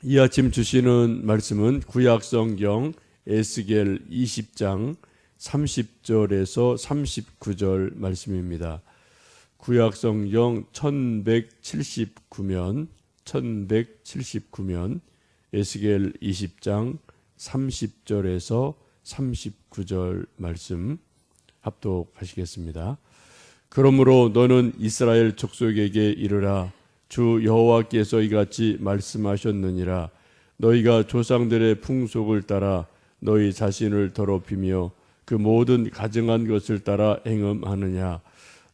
이 아침 주시는 말씀은 구약성경 에스겔 20장 30절에서 39절 말씀입니다. 구약성경 1179면 에스겔 20장 30절에서 39절 말씀 합독하시겠습니다. 그러므로 너는 이스라엘 족속에게 이르라. 주 여호와께서 이같이 말씀하셨느니라. 너희가 조상들의 풍속을 따라 너희 자신을 더럽히며 그 모든 가증한 것을 따라 행음하느냐.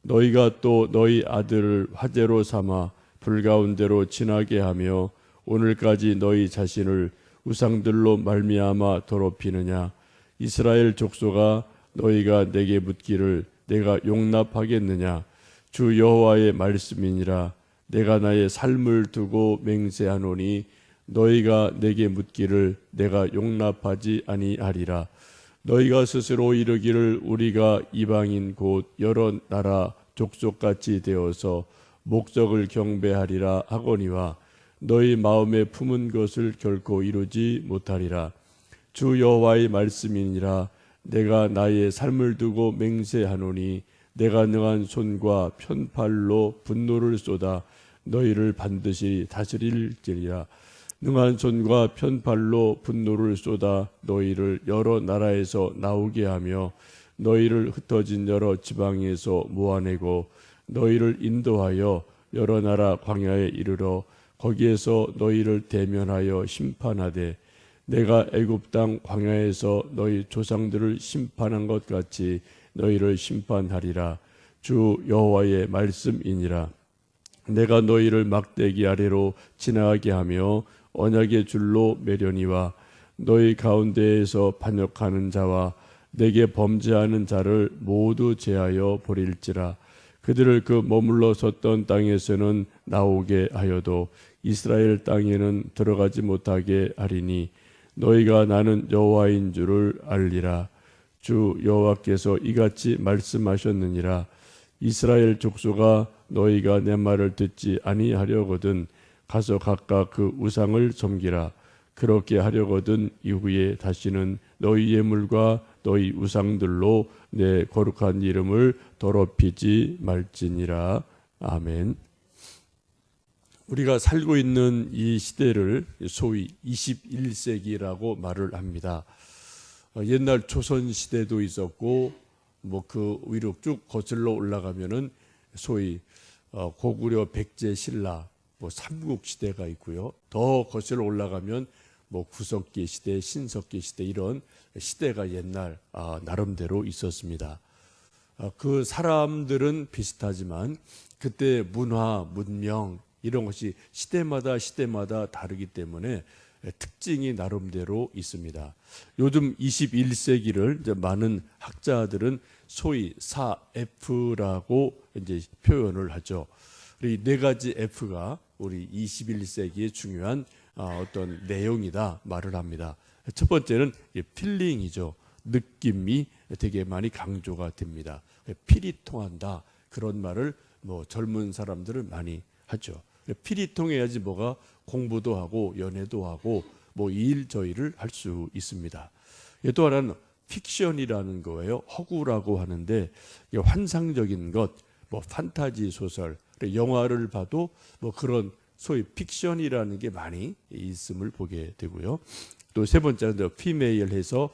너희가 또 너희 아들을 화제로 삼아 불 가운데로 지나게 하며 오늘까지 너희 자신을 우상들로 말미암아 더럽히느냐. 이스라엘 족속아, 너희가 내게 묻기를 내가 용납하겠느냐. 주 여호와의 말씀이니라. 내가 나의 삶을 두고 맹세하노니 너희가 내게 묻기를 내가 용납하지 아니하리라. 너희가 스스로 이르기를 우리가 이방인 곧 여러 나라 족속같이 되어서 목적을 경배하리라 하거니와 너희 마음에 품은 것을 결코 이루지 못하리라. 주 여호와의 말씀이니라. 내가 나의 삶을 두고 맹세하노니 내가 능한 손과 편팔로 분노를 쏟아 너희를 반드시 다스릴지니라. 능한 손과 편팔로 분노를 쏟아 너희를 여러 나라에서 나오게 하며 너희를 흩어진 여러 지방에서 모아내고 너희를 인도하여 여러 나라 광야에 이르러 거기에서 너희를 대면하여 심판하되 내가 애굽 땅 광야에서 너희 조상들을 심판한 것 같이 너희를 심판하리라. 주 여호와의 말씀이니라. 내가 너희를 막대기 아래로 지나가게 하며 언약의 줄로 매려니와 너희 가운데에서 반역하는 자와 내게 범죄하는 자를 모두 제하여 버릴지라. 그들을 그 머물러 섰던 땅에서는 나오게 하여도 이스라엘 땅에는 들어가지 못하게 하리니 너희가 나는 여호와인 줄을 알리라. 주 여호와께서 이같이 말씀하셨느니라. 이스라엘 족속아, 너희가 내 말을 듣지 아니하려거든 가서 각각 그 우상을 섬기라. 그렇게 하려거든 이후에 다시는 너희 예물과 너희 우상들로 내 거룩한 이름을 더럽히지 말지니라. 아멘. 우리가 살고 있는 이 시대를 소위 21세기라고 말을 합니다. 옛날 조선 시대도 있었고 그 위로 쭉 거슬러 올라가면은 소위 고구려 백제 신라 삼국 시대가 있고요. 더 거슬러 올라가면 구석기 시대, 신석기 시대 이런 시대가 옛날 나름대로 있었습니다. 그 사람들은 비슷하지만 그때 문화, 문명 이런 것이 시대마다 다르기 때문에 특징이 나름대로 있습니다. 요즘 21세기를 이제 많은 학자들은 소위 4F라고 이제 표현을 하죠. 이 네 가지 F가 우리 21세기의 중요한 어떤 내용이다 말을 합니다. 첫 번째는 필링이죠. 느낌이 되게 많이 강조가 됩니다. 필이 통한다 그런 말을 젊은 사람들은 많이 하죠. 필이 통해야지 뭐가 공부도 하고 연애도 하고 일 저일을 할 수 있습니다. 또 하나는 픽션이라는 거예요. 허구라고 하는데 환상적인 것, 판타지 소설, 영화를 봐도 그런 소위 픽션이라는 게 많이 있음을 보게 되고요. 또 세 번째는 피메일해서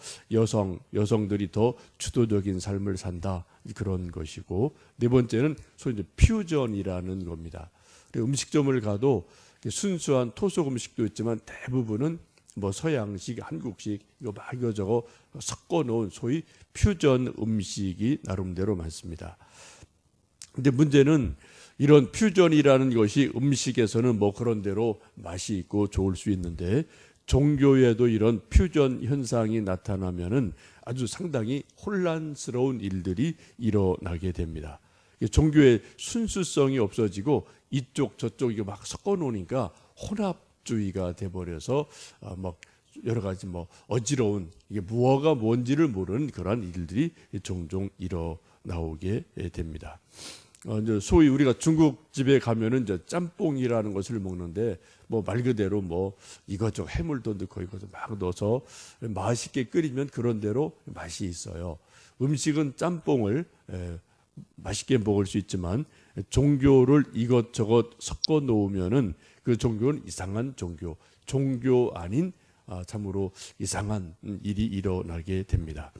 여성들이 더 주도적인 삶을 산다 그런 것이고, 네 번째는 소위 퓨전이라는 겁니다. 음식점을 가도 순수한 토속 음식도 있지만 대부분은 서양식, 한국식 이거 막 이거저거 섞어 놓은 소위 퓨전 음식이 나름대로 많습니다. 근데 문제는 이런 퓨전이라는 것이 음식에서는 그런 대로 맛이 있고 좋을 수 있는데 종교에도 이런 퓨전 현상이 나타나면은 아주 상당히 혼란스러운 일들이 일어나게 됩니다. 종교의 순수성이 없어지고 이쪽 저쪽 이거 막 섞어 놓으니까 혼합주의가 돼버려서 여러 가지 어지러운 이게 무엇가 뭔지를 모르는 그런 일들이 종종 일어나오게 됩니다. 소위 우리가 중국집에 가면은 짬뽕이라는 것을 먹는데 뭐 말 그대로 뭐 이것저것 해물도 넣고 이것도 막 넣어서 맛있게 끓이면 그런 대로 맛이 있어요. 음식은 짬뽕을 맛있게 먹을 수 있지만 종교를 이것저것 섞어 놓으면은 그 종교는 이상한 종교 아닌 참으로 이상한 일이 일어나게 됩니다.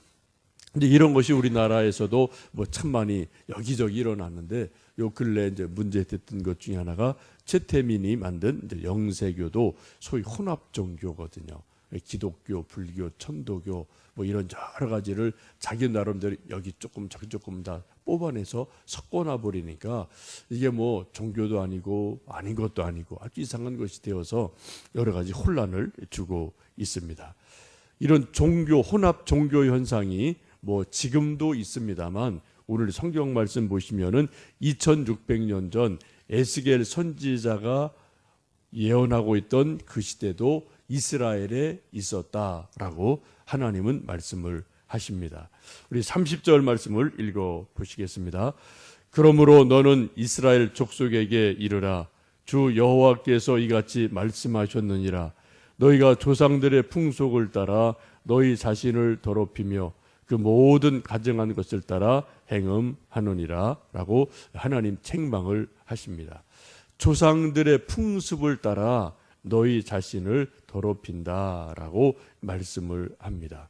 근데 이런 것이 우리나라에서도 뭐 참 많이 여기저기 일어났는데 요 근래 이제 문제됐던 것 중에 하나가 최태민이 만든 이제 영세교도 소위 혼합 종교거든요. 기독교, 불교, 천도교 뭐 이런 여러 가지를 자기 나름대로 여기 조금 저기 조금 다 뽑아내서 섞어놔 버리니까 이게 뭐 종교도 아니고 아닌 것도 아니고 아주 이상한 것이 되어서 여러 가지 혼란을 주고 있습니다. 이런 혼합 종교 현상이 뭐 지금도 있습니다만 오늘 성경 말씀 보시면은 2600년 전 에스겔 선지자가 예언하고 있던 그 시대도 이스라엘에 있었다라고 하나님은 말씀을 하십니다. 우리 30절 말씀을 읽어 보시겠습니다. 그러므로 너는 이스라엘 족속에게 이르라. 주 여호와께서 이같이 말씀하셨느니라. 너희가 조상들의 풍속을 따라 너희 자신을 더럽히며 그 모든 가증한 것을 따라 행음하느니라 라고 하나님 책망을 하십니다. 조상들의 풍습을 따라 너희 자신을 더럽힌다라고 말씀을 합니다.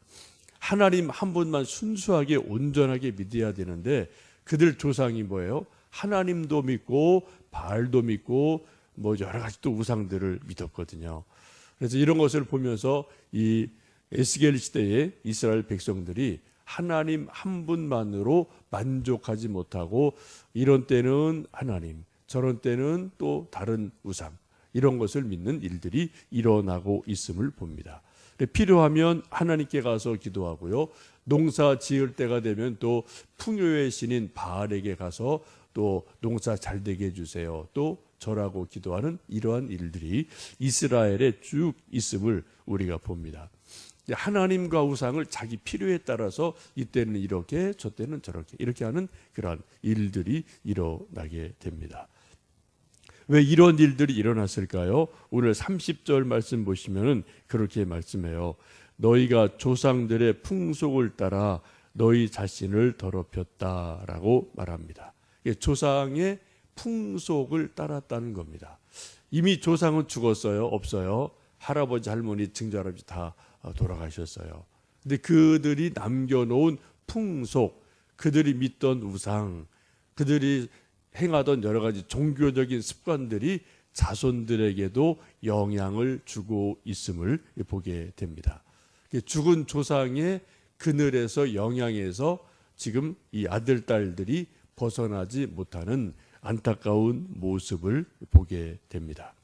하나님 한 분만 순수하게 온전하게 믿어야 되는데 그들 조상이 뭐예요? 하나님도 믿고 바알도 믿고 뭐 여러 가지 또 우상들을 믿었거든요. 그래서 이런 것을 보면서 이 에스겔 시대의 이스라엘 백성들이 하나님 한 분만으로 만족하지 못하고 이런 때는 하나님, 저런 때는 또 다른 우상 이런 것을 믿는 일들이 일어나고 있음을 봅니다. 필요하면 하나님께 가서 기도하고요. 농사 지을 때가 되면 또 풍요의 신인 바알에게 가서 또 농사 잘 되게 해주세요. 또 절하고 기도하는 이러한 일들이 이스라엘에 쭉 있음을 우리가 봅니다. 하나님과 우상을 자기 필요에 따라서 이때는 이렇게 저때는 저렇게 이렇게 하는 그러한 일들이 일어나게 됩니다. 왜 이런 일들이 일어났을까요? 오늘 30절 말씀 보시면은 그렇게 말씀해요. 너희가 조상들의 풍속을 따라 너희 자신을 더럽혔다라고 말합니다. 조상의 풍속을 따랐다는 겁니다. 이미 조상은 죽었어요? 없어요? 할아버지, 할머니, 증조할아버지 다 돌아가셨어요. 근데 그들이 남겨놓은 풍속, 그들이 믿던 우상, 그들이 행하던 여러 가지 종교적인 습관들이 자손들에게도 영향을 주고 있음을 보게 됩니다. 죽은 조상의 그늘에서 영향에서 지금 이 아들, 딸들이 벗어나지 못하는 안타까운 모습을 보게 됩니다.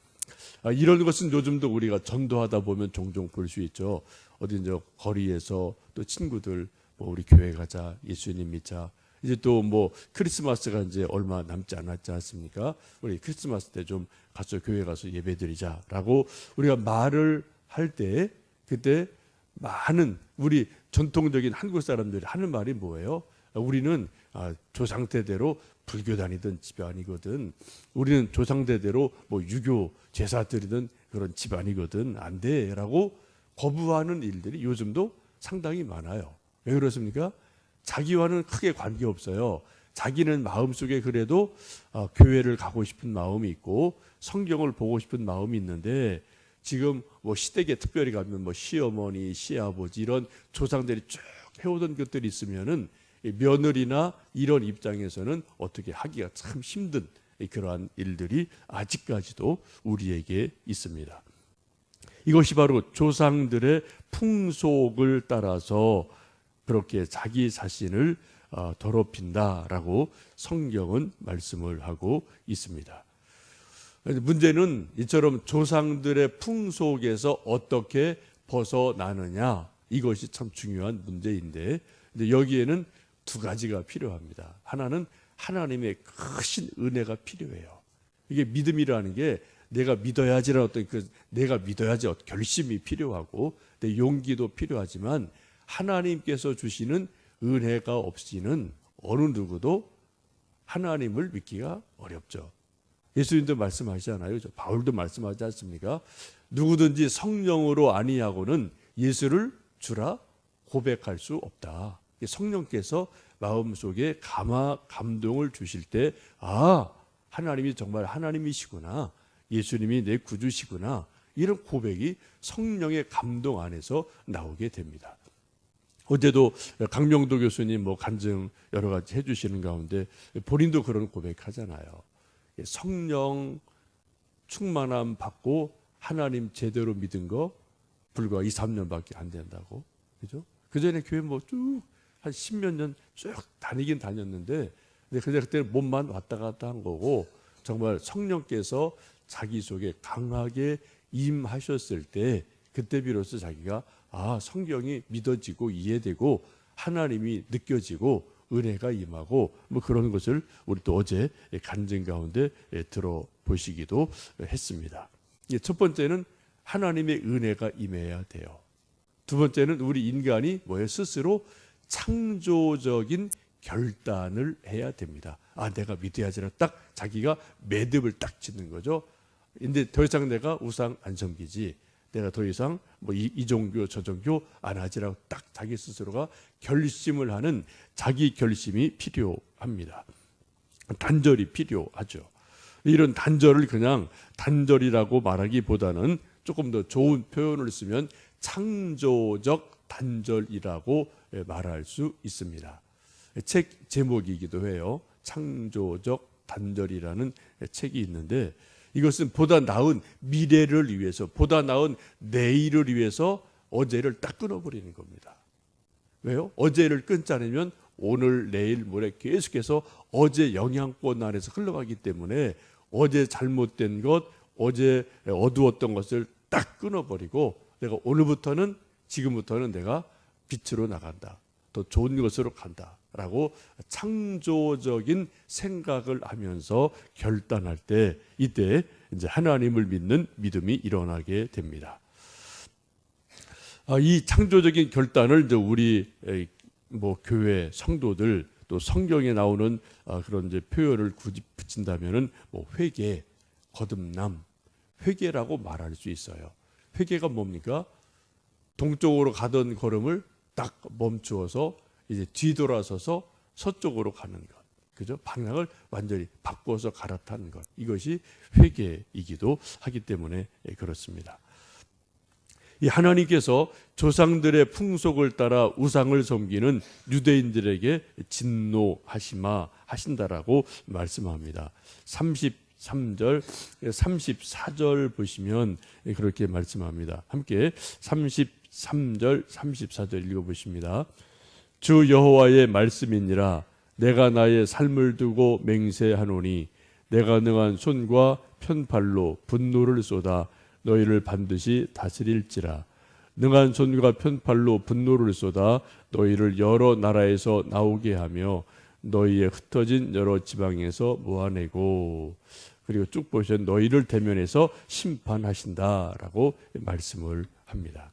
이런 것은 요즘도 우리가 전도하다 보면 종종 볼 수 있죠. 어디 저 거리에서 또 친구들 뭐 우리 교회 가자, 예수님 믿자. 이제 또 뭐 크리스마스가 이제 얼마 남지 않았지 않습니까? 우리 크리스마스 때 좀 가서 교회 가서 예배드리자라고 우리가 말을 할 때 그때 많은 우리 전통적인 한국 사람들이 하는 말이 뭐예요? 우리는 조상대대로 불교 다니던 집안이거든. 우리는 조상대대로 뭐 유교 제사 드리던 그런 집안이거든. 안 돼라고 거부하는 일들이 요즘도 상당히 많아요. 왜 그렇습니까? 자기와는 크게 관계없어요. 자기는 마음속에 그래도 교회를 가고 싶은 마음이 있고 성경을 보고 싶은 마음이 있는데 지금 뭐 시댁에 특별히 가면 뭐 시어머니, 시아버지 이런 조상들이 쭉 해오던 것들이 있으면은 며느리나 이런 입장에서는 어떻게 하기가 참 힘든 그러한 일들이 아직까지도 우리에게 있습니다. 이것이 바로 조상들의 풍속을 따라서 그렇게 자기 자신을 더럽힌다라고 성경은 말씀을 하고 있습니다. 문제는 이처럼 조상들의 풍속에서 어떻게 벗어나느냐 이것이 참 중요한 문제인데 근데 여기에는 두 가지가 필요합니다. 하나는 하나님의 크신 은혜가 필요해요. 이게 믿음이라는 게 내가 믿어야지라는 어떤 내가 믿어야지 결심이 필요하고 내 용기도 필요하지만 하나님께서 주시는 은혜가 없이는 어느 누구도 하나님을 믿기가 어렵죠. 예수님도 말씀하시잖아요. 바울도 말씀하지 않습니까? 누구든지 성령으로 아니하고는 예수를 주라 고백할 수 없다. 성령께서 마음속에 감동을 주실 때, 아, 하나님이 정말 하나님이시구나, 예수님이 내 구주시구나, 이런 고백이 성령의 감동 안에서 나오게 됩니다. 어제도 강명도 교수님 간증 여러 가지 해주시는 가운데 본인도 그런 고백하잖아요. 성령 충만함 받고 하나님 제대로 믿은 거 불과 2, 3년밖에 안 된다고. 그죠? 그 전에 교회 쭉 한 10몇 년 쭉 다니긴 다녔는데, 그때는 몸만 왔다 갔다 한 거고, 정말 성령께서 자기 속에 강하게 임하셨을 때, 그때 비로소 자기가 성경이 믿어지고 이해되고 하나님이 느껴지고 은혜가 임하고 그런 것을 우리 또 어제 간증 가운데 들어보시기도 했습니다. 첫 번째는 하나님의 은혜가 임해야 돼요. 두 번째는 우리 인간이 스스로 창조적인 결단을 해야 됩니다. 내가 믿어야지라 딱 자기가 매듭을 딱 짓는 거죠. 근데 더 이상 내가 우상 안 섬기지, 내가 더 이상 이 종교 저 종교 안 하지라고 딱 자기 스스로가 결심을 하는 자기 결심이 필요합니다. 단절이 필요하죠. 이런 단절을 그냥 단절이라고 말하기보다는 조금 더 좋은 표현을 쓰면 창조적 단절이라고 말할 수 있습니다. 책 제목이기도 해요. 창조적 단절이라는 책이 있는데, 이것은 보다 나은 미래를 위해서, 보다 나은 내일을 위해서 어제를 딱 끊어버리는 겁니다. 왜요? 어제를 끊지 않으면 오늘, 내일, 모레 계속해서 어제 영향권 안에서 흘러가기 때문에 어제 잘못된 것, 어제 어두웠던 것을 딱 끊어버리고, 내가 오늘부터는, 지금부터는 내가 빛으로 나간다, 더 좋은 것으로 간다 라고 창조적인 생각을 하면서 결단할 때, 이때 이제 하나님을 믿는 믿음이 일어나게 됩니다. 이 창조적인 결단을 이제 우리 교회 성도들, 또 성경에 나오는 그런 이제 표현을 굳이 붙인다면은 회개, 거듭남, 회개라고 말할 수 있어요. 회개가 뭡니까? 동쪽으로 가던 걸음을 딱 멈추어서 이제 뒤돌아서서 서쪽으로 가는 것, 그죠? 방향을 완전히 바꿔서 갈아타는 것, 이것이 회개이기도 하기 때문에 그렇습니다. 이 하나님께서 조상들의 풍속을 따라 우상을 섬기는 유대인들에게 진노하신다라고 말씀합니다. 33절, 34절 보시면 그렇게 말씀합니다. 함께 33절, 34절 읽어보십니다. 주 여호와의 말씀이니라. 내가 나의 삶을 두고 맹세하노니 내가 능한 손과 편팔로 분노를 쏟아 너희를 반드시 다스릴지라. 능한 손과 편팔로 분노를 쏟아 너희를 여러 나라에서 나오게 하며 너희의 흩어진 여러 지방에서 모아내고, 그리고 쭉 보시면 너희를 대면해서 심판하신다라고 말씀을 합니다.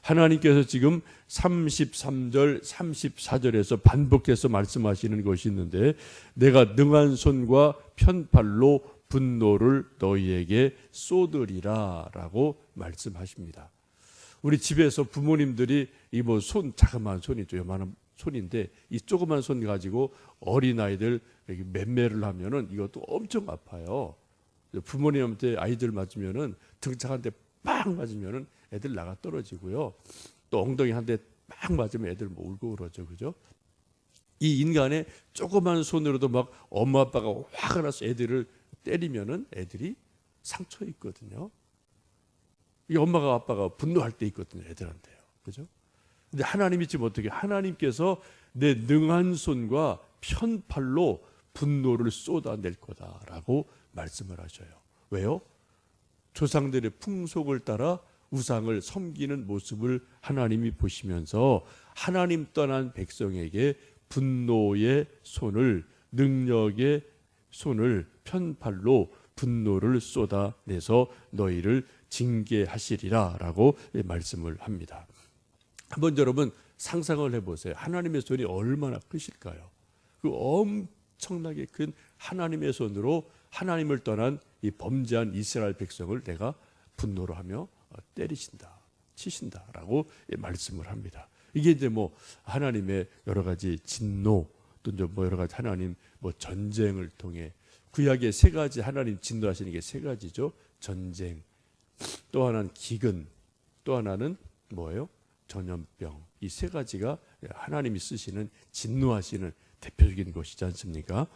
하나님께서 지금 33절, 34절에서 반복해서 말씀하시는 것이 있는데, 내가 능한 손과 편팔로 분노를 너희에게 쏟으리라 라고 말씀하십니다. 우리 집에서 부모님들이 이 자그마한 손이죠. 요만한 손인데 이 조그만 손 가지고 어린아이들 맴매를 하면은 이것도 엄청 아파요. 부모님한테 아이들 맞으면은 등짝 한 대 빵 맞으면은 애들 나가 떨어지고요. 또 엉덩이 한 대 빵 맞으면 애들 울고 그러죠. 그죠? 이 인간의 조그만 손으로도 막 엄마 아빠가 화가 나서 애들을 때리면은 애들이 상처 있거든요. 이 엄마가 아빠가 분노할 때 있거든요. 애들한테요. 그죠? 근데 하나님이 지금 어떻게, 하나님께서 내 능한 손과 편팔로 분노를 쏟아낼 거다라고 말씀을 하셔요. 왜요? 조상들의 풍속을 따라 우상을 섬기는 모습을 하나님이 보시면서 하나님 떠난 백성에게 분노의 손을, 능력의 손을, 편팔로 분노를 쏟아내서 너희를 징계하시리라 라고 말씀을 합니다. 한번 여러분 상상을 해보세요. 하나님의 손이 얼마나 크실까요? 그 엄청나게 큰 하나님의 손으로 하나님을 떠난 이 범죄한 이스라엘 백성을 내가 분노로 하며 때리신다, 치신다라고 말씀을 합니다. 이게 이제 뭐 하나님의 여러 가지 진노 또 이제 뭐 여러 가지 하나님 뭐 전쟁을 통해 구약의 세 가지 하나님 진노하시는 게 세 가지죠. 전쟁, 또 하나는 기근, 또 하나는 뭐예요? 전염병. 이 세 가지가 하나님이 쓰시는 진노하시는 대표적인 것이지 않습니까?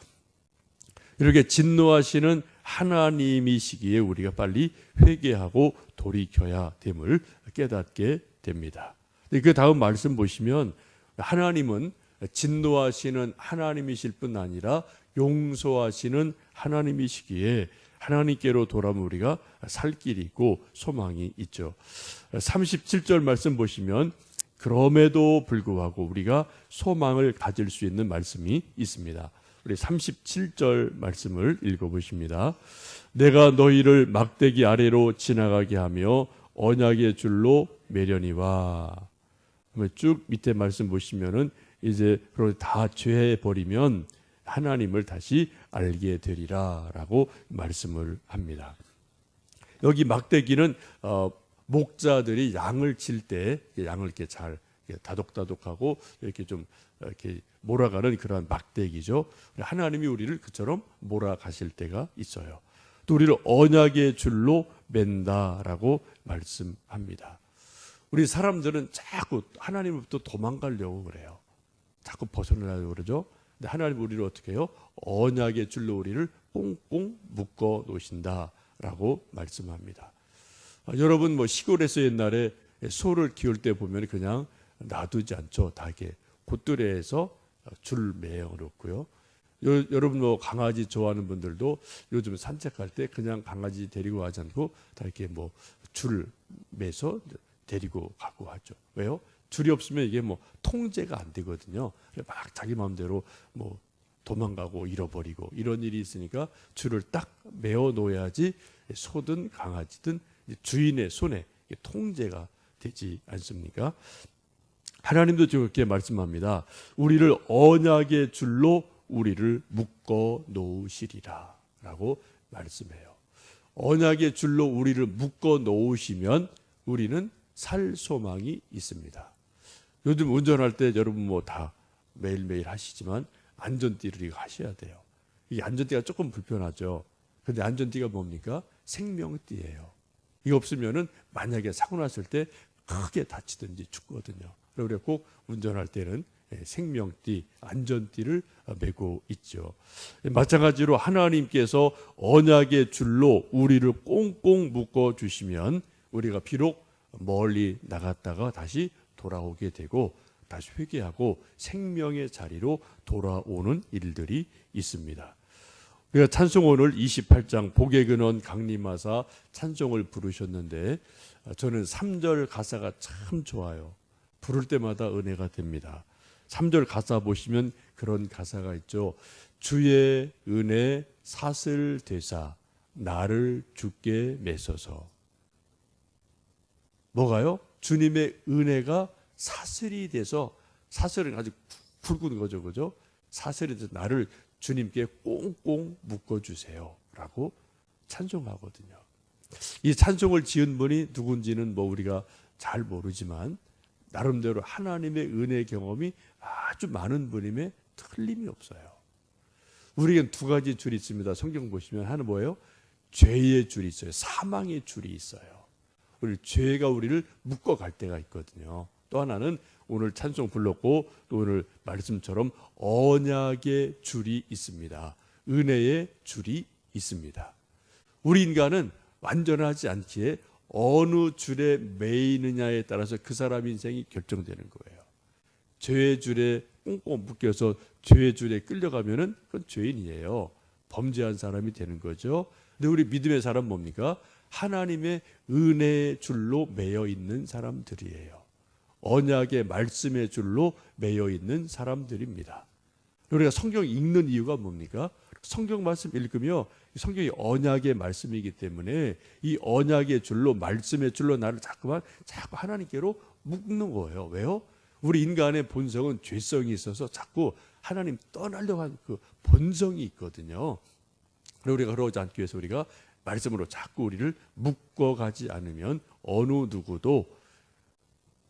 이렇게 진노하시는 하나님이시기에 우리가 빨리 회개하고 돌이켜야 됨을 깨닫게 됩니다. 그 다음 말씀 보시면 하나님은 진노하시는 하나님이실 뿐 아니라 용서하시는 하나님이시기에 하나님께로 돌아오면 우리가 살 길이 있고 소망이 있죠. 37절 말씀 보시면 그럼에도 불구하고 우리가 소망을 가질 수 있는 말씀이 있습니다. 우리 37절 말씀을 읽어보십니다. 내가 너희를 막대기 아래로 지나가게 하며 언약의 줄로 매려니와. 쭉 밑에 말씀 보시면은 이제 다 죄해버리면 하나님을 다시 알게 되리라라고 말씀을 합니다. 여기 막대기는 목자들이 양을 칠 때 양을 이렇게 잘 다독다독하고 이렇게 좀 이렇게 몰아가는 그런 막대기죠. 하나님이 우리를 그처럼 몰아가실 때가 있어요. 또 우리를 언약의 줄로 맨다라고 말씀합니다. 우리 사람들은 자꾸 하나님으로부터 도망가려고 그래요. 자꾸 벗어나려고 그러죠. 근데 하나님 우리를 어떻게 해요? 언약의 줄로 우리를 꽁꽁 묶어 놓으신다라고 말씀합니다. 여러분 뭐 시골에서 옛날에 소를 키울 때 보면 그냥 놔두지 않죠. 다 이렇게 곳들에서 줄 매어 놓고요. 여러분 뭐 강아지 좋아하는 분들도 요즘 산책할 때 그냥 강아지 데리고 가지 않고 다 이렇게 뭐 줄 매서 데리고 가고 하죠. 왜요? 줄이 없으면 이게 뭐 통제가 안 되거든요. 막 자기 마음대로 뭐 도망가고 잃어버리고 이런 일이 있으니까 줄을 딱 매어 놓아야지 소든 강아지든 주인의 손에 통제가 되지 않습니까? 하나님도 그렇게 말씀합니다. 우리를 언약의 줄로 우리를 묶어 놓으시리라 라고 말씀해요. 언약의 줄로 우리를 묶어 놓으시면 우리는 살 소망이 있습니다. 요즘 운전할 때 여러분 뭐 다 매일매일 하시지만 안전띠를 하셔야 돼요. 이 안전띠가 조금 불편하죠. 근데 안전띠가 뭡니까? 생명띠예요. 이거 없으면은 만약에 사고 났을 때 크게 다치든지 죽거든요. 그래서 꼭 운전할 때는 생명띠, 안전띠를 메고 있죠. 마찬가지로 하나님께서 언약의 줄로 우리를 꽁꽁 묶어 주시면 우리가 비록 멀리 나갔다가 다시 돌아오게 되고 다시 회개하고 생명의 자리로 돌아오는 일들이 있습니다. 우리가 찬송 오늘 28장 복의 근원 강림하사 찬송을 부르셨는데 저는 3절 가사가 참 좋아요. 부를 때마다 은혜가 됩니다. 3절 가사 보시면 그런 가사가 있죠. 주의 은혜 사슬 되사 나를 주께 매서서. 뭐가요? 주님의 은혜가 사슬이 돼서, 사슬은 아주 굵은 거죠, 그죠? 사슬이 돼서 나를 주님께 꽁꽁 묶어주세요 라고 찬송하거든요. 이 찬송을 지은 분이 누군지는 뭐 우리가 잘 모르지만 나름대로 하나님의 은혜 경험이 아주 많은 분임에 틀림이 없어요. 우리에겐 두 가지 줄이 있습니다. 성경 보시면 하나는 뭐예요? 죄의 줄이 있어요. 사망의 줄이 있어요. 우리 죄가 우리를 묶어갈 때가 있거든요. 또 하나는 오늘 찬송 불렀고 또 오늘 말씀처럼 언약의 줄이 있습니다. 은혜의 줄이 있습니다. 우리 인간은 완전하지 않기에 어느 줄에 매이느냐에 따라서 그 사람 인생이 결정되는 거예요. 죄의 줄에 꽁꽁 묶여서 죄의 줄에 끌려가면은 그건 죄인이에요. 범죄한 사람이 되는 거죠. 근데 우리 믿음의 사람 뭡니까? 하나님의 은혜의 줄로 매여 있는 사람들이에요. 언약의 말씀의 줄로 매여 있는 사람들입니다. 우리가 성경 읽는 이유가 뭡니까? 성경 말씀 읽으며 성경이 언약의 말씀이기 때문에 이 언약의 줄로, 말씀의 줄로 나를 자꾸 하나님께로 묶는 거예요. 왜요? 우리 인간의 본성은 죄성이 있어서 자꾸 하나님 떠나려고 하는 그 본성이 있거든요. 우리가 그러지 않기 위해서 우리가 말씀으로 자꾸 우리를 묶어가지 않으면 어느 누구도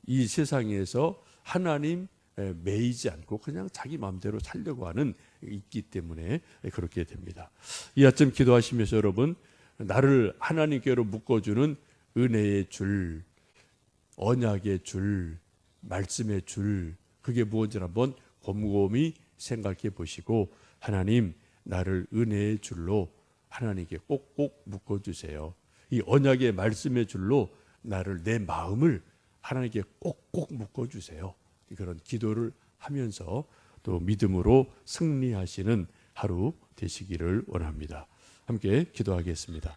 이 세상에서 하나님 매이지 않고 그냥 자기 마음대로 살려고 하는 있기 때문에 그렇게 됩니다. 이 아침 기도하시면서 여러분, 나를 하나님께로 묶어주는 은혜의 줄, 언약의 줄, 말씀의 줄, 그게 무엇인지 한번 곰곰이 생각해 보시고, 하나님, 나를 은혜의 줄로 하나님께 꼭꼭 묶어주세요. 이 언약의 말씀의 줄로 나를, 내 마음을 하나님께 꼭꼭 묶어주세요. 그런 기도를 하면서 또 믿음으로 승리하시는 하루 되시기를 원합니다. 함께 기도하겠습니다.